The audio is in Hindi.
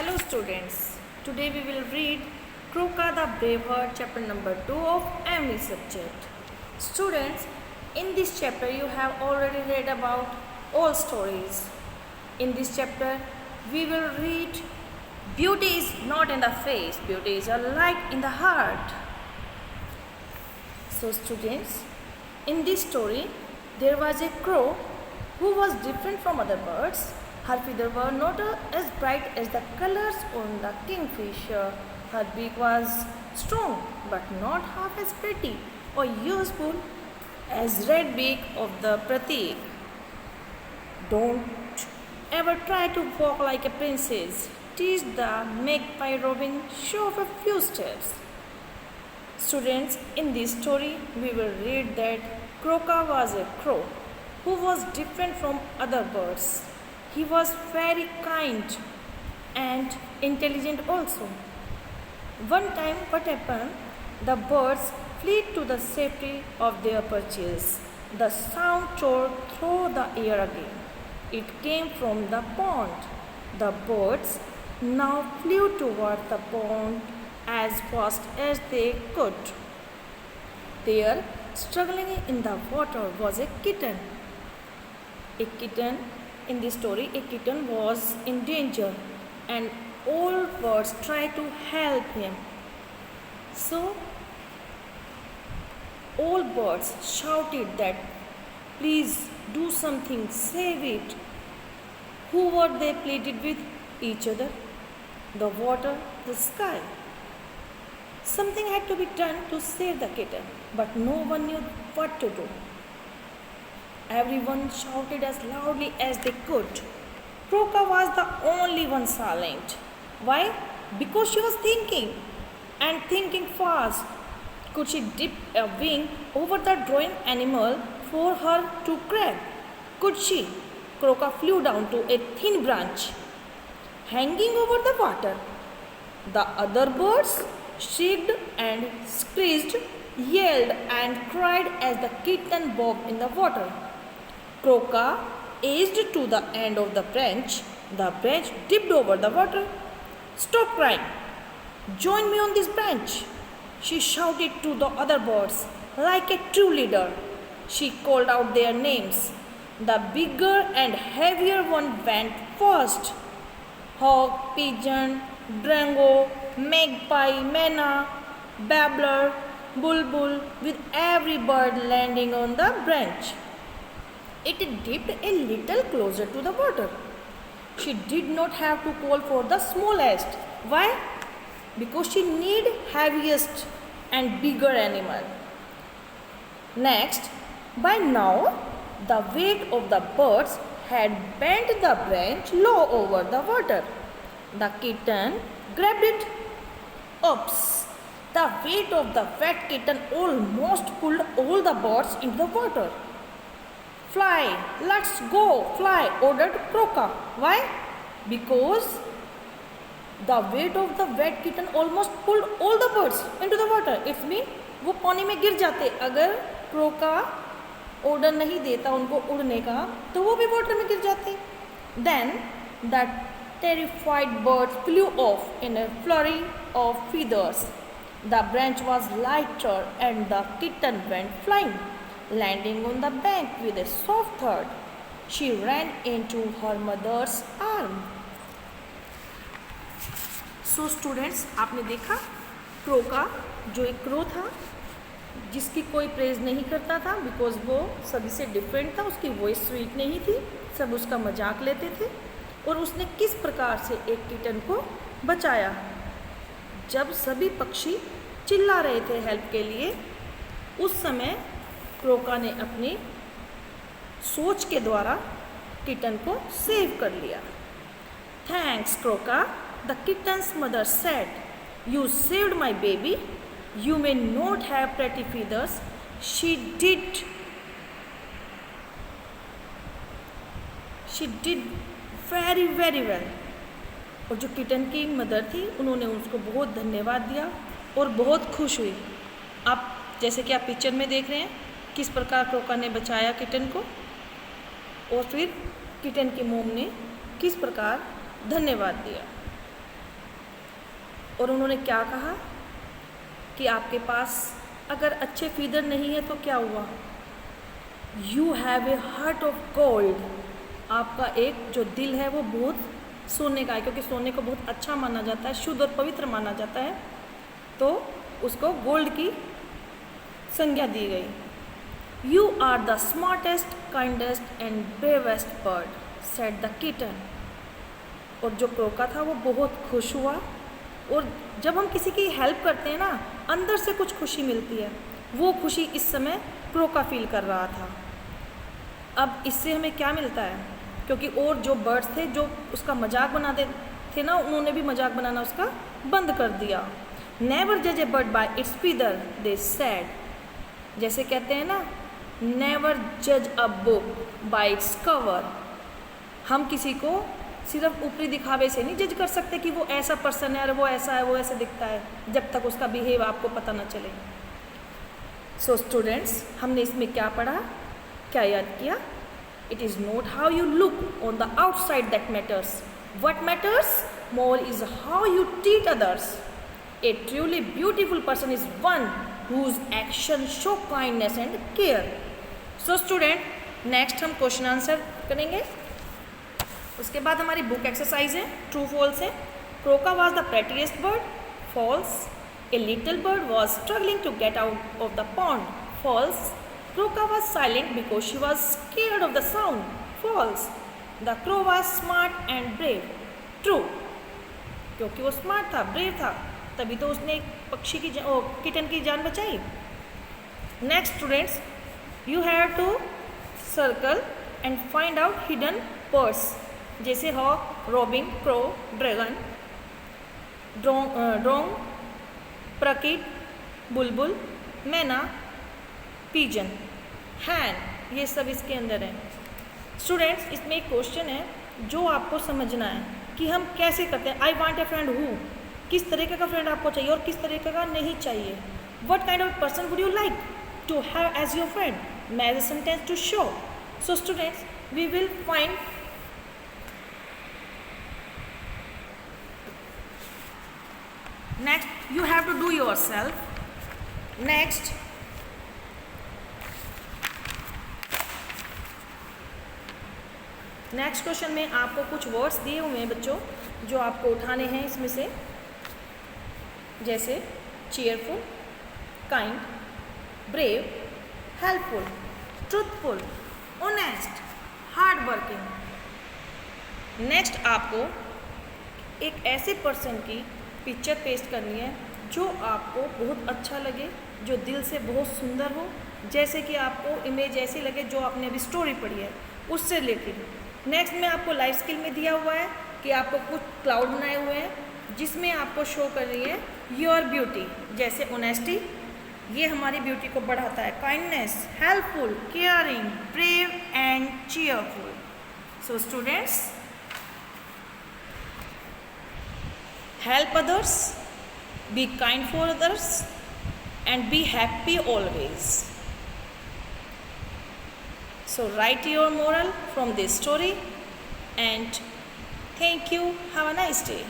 Hello students, today we will read Croca the Braveheart chapter number 2 of ME subject. Students, in this chapter you have already read about all stories. In this chapter we will read beauty is not in the face, beauty is a light in the heart. So students, in this story there was a crow who was different from other birds. Her feathers were not as bright as the colors on the kingfisher. Her beak was strong but not half as pretty or useful as red beak of the pratik. Don't ever try to walk like a princess. Teach the magpie robin, show off a few steps. Students, in this story we will read that Croca was a crow who was different from other birds. He was very kind and intelligent also. One time what happened? The birds flew to the safety of their perches. The sound tore through the air again. It came from the pond. The birds now flew toward the pond as fast as they could. There, struggling in the water, was a kitten. A kitten in this story, a kitten was in danger and all birds tried to help him. So, all birds shouted that, please do something, save it. Who were they pleaded with? Each other, the water, the sky. Something had to be done to save the kitten, but no one knew what to do. Everyone shouted as loudly as they could. Croca was the only one silent. Why? Because she was thinking and thinking fast. Could she dip a wing over the drowning animal for her to grab? Could she? Croca flew down to a thin branch, hanging over the water. The other birds shrieked and screeched, yelled and cried as the kitten bobbed in the water. Croca edged to the end of the branch. The branch dipped over the water. Stop crying. Join me on this branch. She shouted to the other birds like a true leader. She called out their names. The bigger and heavier one went first. Hawk, pigeon, drango, magpie, manna, babbler, bulbul, with every bird landing on the branch. It dipped a little closer to the water. She did not have to call for the smallest. Why? Because she needed heaviest and bigger animal. Next, by now, the weight of the birds had bent the branch low over the water. The kitten grabbed it. Oops! The weight of the wet kitten almost pulled all the birds into the water. Fly, let's go, fly, ordered Croca. Why? Because the weight of the wet kitten almost pulled all the birds into the water. It means वो पानी में गिर जाते. अगर क्रोका ऑर्डर नहीं देता उनको उड़ने का तो वो भी वाटर में गिर जाते. Then the terrified birds flew off in a flurry of feathers. The branch was lighter and the kitten went flying, landing on the bank with a soft thud. She ran into her mother's arm. So students, आपने देखा क्रोका जो एक क्रो था जिसकी कोई प्रेज नहीं करता था बिकॉज वो सभी से डिफरेंट था. उसकी वॉइस स्वीट नहीं थी, सब उसका मजाक लेते थे. और उसने किस प्रकार से एक किटन को बचाया. जब सभी पक्षी चिल्ला रहे थे हेल्प के लिए, उस समय क्रोका ने अपनी सोच के द्वारा किटन को सेव कर लिया. Thanks Croka, the kitten's mother said. You saved my baby. You may not have pretty feathers. She did very very well. और जो किटन की मदर थी उन्होंने उसको बहुत धन्यवाद दिया और बहुत खुश हुई. आप जैसे कि आप पिक्चर में देख रहे हैं किस प्रकार क्रोका ने बचाया किटन को और फिर किटन की मोम ने किस प्रकार धन्यवाद दिया. और उन्होंने क्या कहा कि आपके पास अगर अच्छे फीदर नहीं है तो क्या हुआ, you have a heart of gold, आपका एक जो दिल है वो बहुत सोने का है, क्योंकि सोने को बहुत अच्छा माना जाता है, शुद्ध और पवित्र माना जाता है, तो उसको गोल्ड की संज्ञा दी गई। You are the smartest, kindest and bravest bird, said the kitten. और जो क्रोका था वो बहुत खुश हुआ, और जब हम किसी की हेल्प करते हैं ना, अंदर से कुछ खुशी मिलती है, वो खुशी इस समय क्रोका फील कर रहा था। अब इससे हमें क्या मिलता है, क्योंकि और जो बर्ड्स थे जो उसका मजाक बनाते थे ना, उन्होंने भी मजाक बनाना उसका बंद कर दिया। नेवर जज a bird by its feather, they said. जैसे कहते हैं ना, नेवर जज a book by its cover. हम किसी को सिर्फ ऊपरी दिखावे से नहीं जज कर सकते कि वो ऐसा पर्सन है और वो ऐसा है, वो ऐसे दिखता है, जब तक उसका बिहेव आपको पता ना चले। सो स्टूडेंट्स, हमने इसमें क्या पढ़ा, क्या याद किया? It is not how you look on the outside that matters, what matters more is how you treat others. A truly beautiful person is one whose action show kindness and care. So student, next हम क्वेश्चन आंसर करेंगे, उसके बाद हमारी बुक एक्सरसाइज है, ट्रू फॉल्स है। Croka was the prettiest bird, false. A little bird was struggling to get out of the pond, false. क्रोका was silent because she was scared of the sound, falls. The crow was smart and brave, true, क्योंकि वो स्मार्ट था, ब्रेव था, तभी तो उसने एक पक्षी की किटन की जान बचाई। Next students, you have to circle and find out hidden birds, जैसे hawk, robin, crow, dragon, drongo, parakeet, bulbul, myna, pigeon, हैन, ये सब इसके अंदर है। स्टूडेंट्स, इसमें एक क्वेश्चन है जो आपको समझना है कि हम कैसे करते हैं। I want a friend who, किस तरीके का फ्रेंड आपको चाहिए और किस तरीके का नहीं चाहिए। What kind of person would you like to have as your friend, match the sentence to show. So students, we will find next, you have to do yourself. Next, next question में आपको कुछ वर्ड्स दिए हुए हैं बच्चों, जो आपको उठाने हैं इसमें से, जैसे cheerful, kind, brave, helpful, truthful, honest, hard working. Next आपको एक ऐसे पर्सन की पिक्चर पेस्ट करनी है जो आपको बहुत अच्छा लगे, जो दिल से बहुत सुंदर हो, जैसे कि आपको इमेज ऐसी लगे जो आपने अभी स्टोरी पढ़ी है उससे रिलेटेड। नेक्स्ट में आपको लाइफ स्किल में दिया हुआ है कि आपको कुछ क्लाउड बनाए हुए हैं जिसमें आपको शो कर रही है योर ब्यूटी, जैसे ऑनेस्टी, ये हमारी ब्यूटी को बढ़ाता है, kindness, helpful, caring, brave and cheerful. So students, help others, be kind for others, and be happy always. So write your moral from this story, and thank you. Have a nice day.